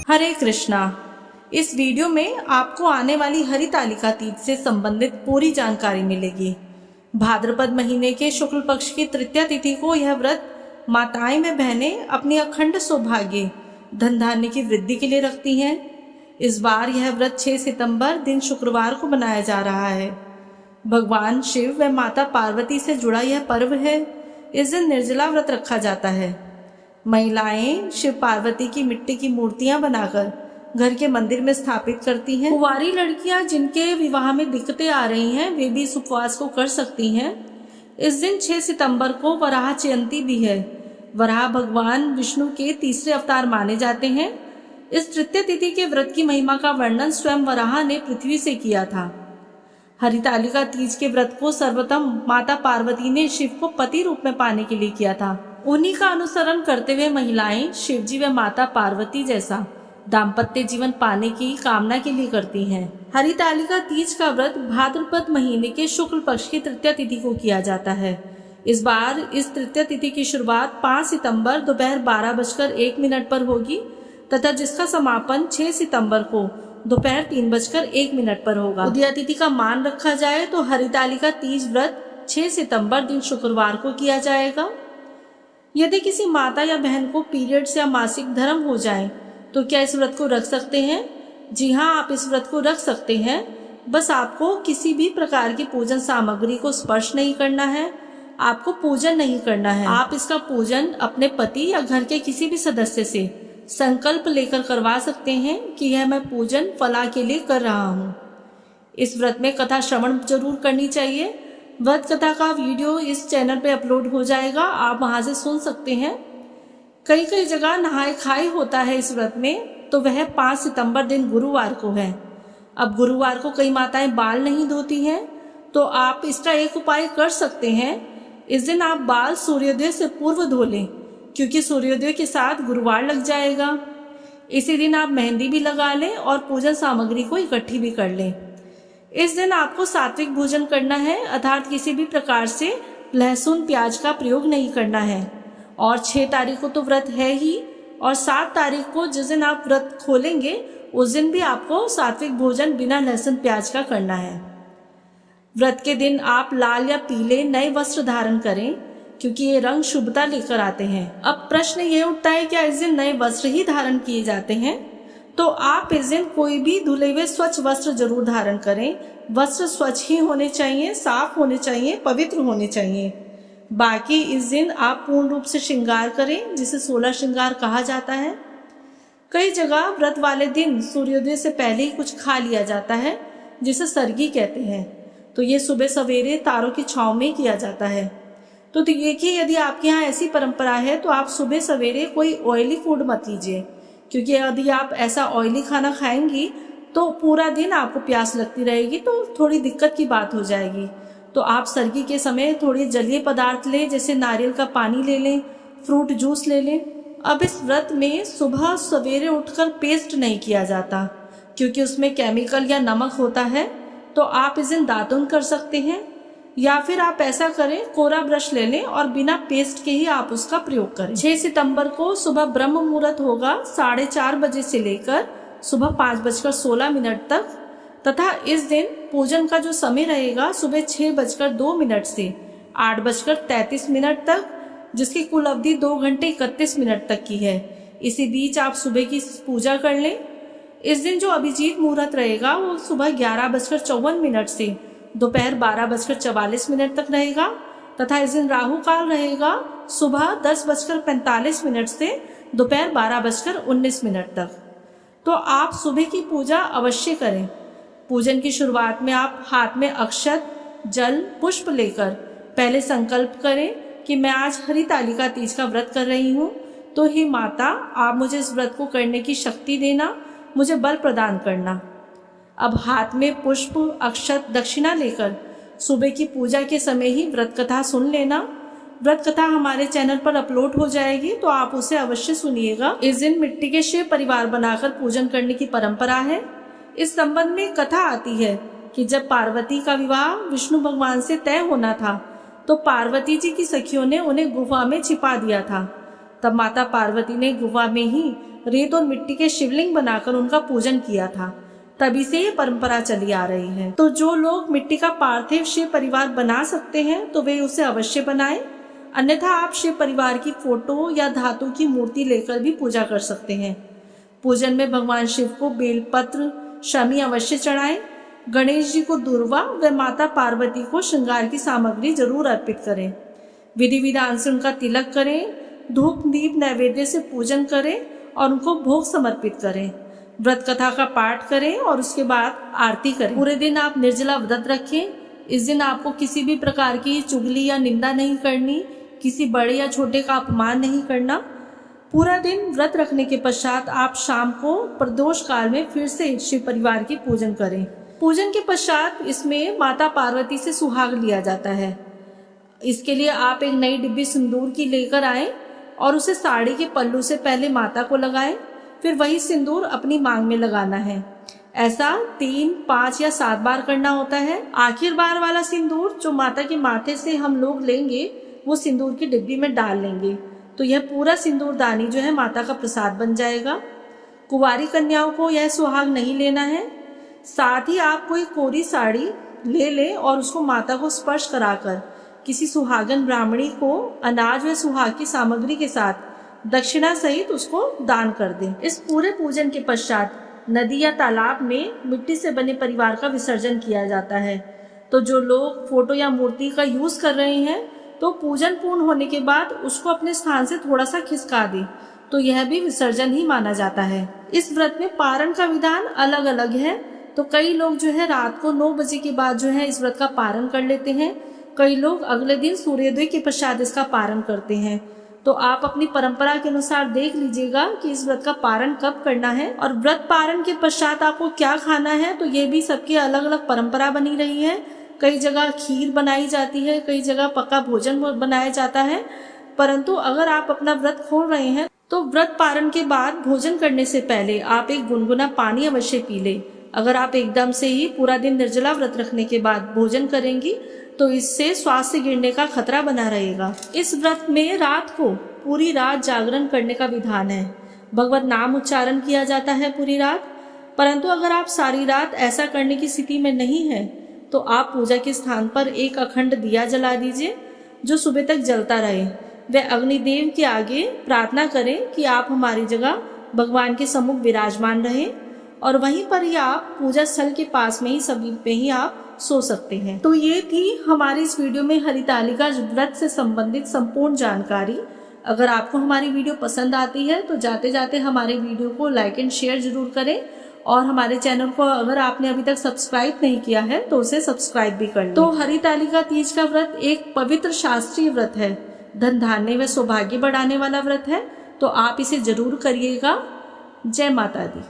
हरे कृष्णा। इस वीडियो में आपको आने वाली हरितालिका तीज से संबंधित पूरी जानकारी मिलेगी। भाद्रपद महीने के शुक्ल पक्ष की तृतीया तिथि को यह व्रत माताएं व बहनें अपनी अखंड सौभाग्य धन धान्य की वृद्धि के लिए रखती हैं। इस बार यह व्रत 6 सितंबर दिन शुक्रवार को मनाया जा रहा है। भगवान शिव व माता पार्वती से जुड़ा यह पर्व है। इस दिन निर्जला व्रत रखा जाता है। महिलाएं शिव पार्वती की मिट्टी की मूर्तियां बनाकर घर के मंदिर में स्थापित करती हैं। कुंवारी लड़कियां जिनके विवाह में दिक्कतें आ रही हैं वे भी इस उपवास को कर सकती हैं। इस दिन 6 सितंबर को वराह जयंती भी है। वराह भगवान विष्णु के तीसरे अवतार माने जाते हैं। इस तृतीय तिथि के व्रत की महिमा का वर्णन स्वयं वराह ने पृथ्वी से किया था। हरितालिका तीज के व्रत को सर्वप्रथम माता पार्वती ने शिव को पति रूप में पाने के लिए किया था। उन्हीं का अनुसरण करते हुए महिलाएं शिवजी व माता पार्वती जैसा दाम्पत्य जीवन पाने की कामना के लिए करती हैं। हरितालिका तीज का व्रत भाद्रपद महीने के शुक्ल पक्ष की तृतीया तिथि को किया जाता है। इस बार इस तृतीया तिथि की शुरुआत 5 सितंबर दोपहर 12:01 पर होगी तथा जिसका समापन 6 सितंबर को दोपहर 3:01 पर होगा। उदया तिथि का मान रखा जाए तो हरितालिका तीज व्रत 6 सितंबर दिन शुक्रवार को किया जाएगा। यदि किसी माता या बहन को पीरियड्स या मासिक धर्म हो जाए तो क्या इस व्रत को रख सकते हैं? जी हाँ, आप इस व्रत को रख सकते हैं। बस आपको किसी भी प्रकार की पूजन सामग्री को स्पर्श नहीं करना है। आपको पूजन नहीं करना है। आप इसका पूजन अपने पति या घर के किसी भी सदस्य से संकल्प लेकर करवा सकते हैं कि यह मैं पूजन फला के लिए कर रहा हूँ। इस व्रत में कथा श्रवण जरूर करनी चाहिए। व्रत कथा का वीडियो इस चैनल पे अपलोड हो जाएगा, आप वहां से सुन सकते हैं। कई कई जगह नहाए खाए होता है इस व्रत में, तो वह 5 सितंबर दिन गुरुवार को है। अब गुरुवार को कई माताएं बाल नहीं धोती हैं, तो आप इसका एक उपाय कर सकते हैं। इस दिन आप बाल सूर्योदय से पूर्व धो लें, क्योंकि सूर्योदय के साथ गुरुवार लग जाएगा। इसी दिन आप मेहंदी भी लगा लें और पूजन सामग्री को इकट्ठी भी कर लें। इस दिन आपको सात्विक भोजन करना है, अर्थात किसी भी प्रकार से लहसुन प्याज का प्रयोग नहीं करना है। और 6 तारीख को तो व्रत है ही, और 7 तारीख को जिस दिन आप व्रत खोलेंगे उस दिन भी आपको सात्विक भोजन बिना लहसुन प्याज का करना है। व्रत के दिन आप लाल या पीले नए वस्त्र धारण करें, क्योंकि ये रंग शुभता लेकर आते हैं। अब प्रश्न ये उठता है, क्या इस दिन नए वस्त्र ही धारण किए जाते हैं? तो आप इस दिन कोई भी धुले हुए स्वच्छ वस्त्र जरूर धारण करें। वस्त्र स्वच्छ ही होने चाहिए, साफ होने चाहिए, पवित्र होने चाहिए। बाकी इस दिन आप पूर्ण रूप से श्रृंगार करें, जिसे 16 श्रृंगार कहा जाता है। कई जगह व्रत वाले दिन सूर्योदय से पहले ही कुछ खा लिया जाता है, जिसे सरगी कहते हैं। तो ये सुबह सवेरे तारों की छांव में किया जाता है। तो देखिए, यदि आपके यहाँ ऐसी परंपरा है तो आप सुबह सवेरे कोई ऑयली फूड मत लीजिए, क्योंकि यदि आप ऐसा ऑयली खाना खाएंगी तो पूरा दिन आपको प्यास लगती रहेगी, तो थोड़ी दिक्कत की बात हो जाएगी। तो आप सर्गी के समय थोड़ी जलीय पदार्थ लें, जैसे नारियल का पानी ले लें, फ्रूट जूस ले लें। अब इस व्रत में सुबह सवेरे उठकर पेस्ट नहीं किया जाता, क्योंकि उसमें केमिकल या नमक होता है। तो आप इस दिन दातुन कर सकते हैं, या फिर आप ऐसा करें, कोरा ब्रश ले लें और बिना पेस्ट के ही आप उसका प्रयोग करें। 6 सितंबर को सुबह ब्रह्म मुहूर्त होगा 4:30 बजे से लेकर सुबह 5:16 तक, तथा इस दिन पूजन का जो समय रहेगा सुबह 6:02 से 8:33 तक, जिसकी कुल अवधि 2 घंटे 31 मिनट तक की है। इसी बीच आप सुबह की पूजा कर लें। इस दिन जो अभिजीत मुहूर्त रहेगा वो सुबह 11:54 से दोपहर 12:44 तक रहेगा, तथा इस दिन राहु काल रहेगा सुबह 10:45 से दोपहर 12:19 तक। तो आप सुबह की पूजा अवश्य करें। पूजन की शुरुआत में आप हाथ में अक्षत, जल, पुष्प लेकर पहले संकल्प करें कि मैं आज हरितालिका तीज का व्रत कर रही हूँ, तो हे माता, आप मुझे इस व्रत को करने की शक्ति देना, मुझे बल प्रदान करना। अब हाथ में पुष्प, अक्षत, दक्षिणा लेकर सुबह की पूजा के समय ही व्रत कथा सुन लेना। व्रत कथा हमारे चैनल पर अपलोड हो जाएगी, तो आप उसे अवश्य सुनिएगा। इस दिन मिट्टी के शिव परिवार बनाकर पूजन करने की परंपरा है। इस संबंध में कथा आती है कि जब पार्वती का विवाह विष्णु भगवान से तय होना था, तो पार्वती जी की सखियों ने उन्हें गुफा में छिपा दिया था। तब माता पार्वती ने गुफा में ही रेत और मिट्टी के शिवलिंग बनाकर उनका पूजन किया था। तभी से ये परंपरा चली आ रही है। तो जो लोग मिट्टी का पार्थिव शिव परिवार बना सकते हैं तो वे उसे अवश्य बनाएं। अन्यथा आप शिव परिवार की फोटो या धातु की मूर्ति लेकर भी पूजा कर सकते हैं। पूजन में भगवान शिव को बेलपत्र शमी अवश्य चढ़ाएं। गणेश जी को दूर्वा व माता पार्वती को श्रृंगार की सामग्री जरूर अर्पित करें। विधि विधान से उनका तिलक करें, धूप दीप नैवेद्य से पूजन करें और उनको भोग समर्पित करें। व्रत कथा का पाठ करें और उसके बाद आरती करें। पूरे दिन आप निर्जला व्रत रखें। इस दिन आपको किसी भी प्रकार की चुगली या निंदा नहीं करनी, किसी बड़े या छोटे का अपमान नहीं करना। पूरा दिन व्रत रखने के पश्चात आप शाम को प्रदोष काल में फिर से शिव परिवार की पूजन करें। पूजन के पश्चात इसमें माता पार्वती से सुहाग लिया जाता है। इसके लिए आप एक नई डिब्बी सिंदूर की लेकर आएं और उसे साड़ी के पल्लू से पहले माता को लगाएं, फिर वही सिंदूर अपनी मांग में लगाना है। ऐसा 3, 5 या 7 बार करना होता है। आखिर बार वाला सिंदूर जो माता के माथे से हम लोग लेंगे वो सिंदूर की डिब्बी में डाल लेंगे, तो यह पूरा सिंदूर दानी जो है माता का प्रसाद बन जाएगा। कुंवारी कन्याओं को यह सुहाग नहीं लेना है। साथ ही आप कोई कोरी साड़ी ले लें और उसको माता को स्पर्श कराकर किसी सुहागन ब्राह्मणी को अनाज व सुहाग की सामग्री के साथ दक्षिणा सहित उसको दान कर दें। इस पूरे पूजन के पश्चात नदी या तालाब में मिट्टी से बने परिवार का विसर्जन किया जाता है। तो जो लोग फोटो या मूर्ति का यूज कर रहे हैं तो पूजन पूर्ण होने के बाद उसको अपने स्थान से थोड़ा सा खिसका दें, तो यह भी विसर्जन ही माना जाता है। इस व्रत में पारण का विधान अलग अलग है। तो कई लोग जो है रात को 9 बजे के बाद जो है इस व्रत का पारण कर लेते हैं। कई लोग अगले दिन सूर्योदय के पश्चात इसका पारण करते हैं। तो आप अपनी परंपरा के अनुसार देख लीजिएगा कि इस व्रत का पारण कब करना है और व्रत पारण के पश्चात आपको क्या खाना है। तो ये भी सबकी अलग अलग परंपरा बनी रही है। कई जगह खीर बनाई जाती है, कई जगह पक्का भोजन बनाया जाता है। परंतु अगर आप अपना व्रत खोल रहे हैं तो व्रत पारण के बाद भोजन करने से पहले आप एक गुनगुना पानी अवश्य पी लें। अगर आप एकदम से ही पूरा दिन निर्जला व्रत रखने के बाद भोजन करेंगी तो इससे स्वास्थ्य गिरने का खतरा बना रहेगा। इस व्रत में रात को पूरी रात जागरण करने का विधान है। भगवत नाम उच्चारण किया जाता है पूरी रात। परंतु अगर आप सारी रात ऐसा करने की स्थिति में नहीं है तो आप पूजा के स्थान पर एक अखंड दिया जला दीजिए जो सुबह तक जलता रहे। वे अग्निदेव के आगे प्रार्थना करें कि आप हमारी जगह भगवान के सम्मुख विराजमान रहें और वहीं पर ही आप पूजा स्थल के पास में ही सभी पे ही आप सो सकते हैं। तो ये थी हमारी इस वीडियो में हरितालिका व्रत से संबंधित संपूर्ण जानकारी। अगर आपको हमारी वीडियो पसंद आती है तो जाते जाते हमारे वीडियो को लाइक एंड शेयर जरूर करें और हमारे चैनल को अगर आपने अभी तक सब्सक्राइब नहीं किया है तो उसे सब्सक्राइब भी कर लें। तो हरितालिका तीज का व्रत एक पवित्र शास्त्रीय व्रत है, धन धान्य व सौभाग्य बढ़ाने वाला व्रत है। तो आप इसे जरूर करिएगा। जय माता दी।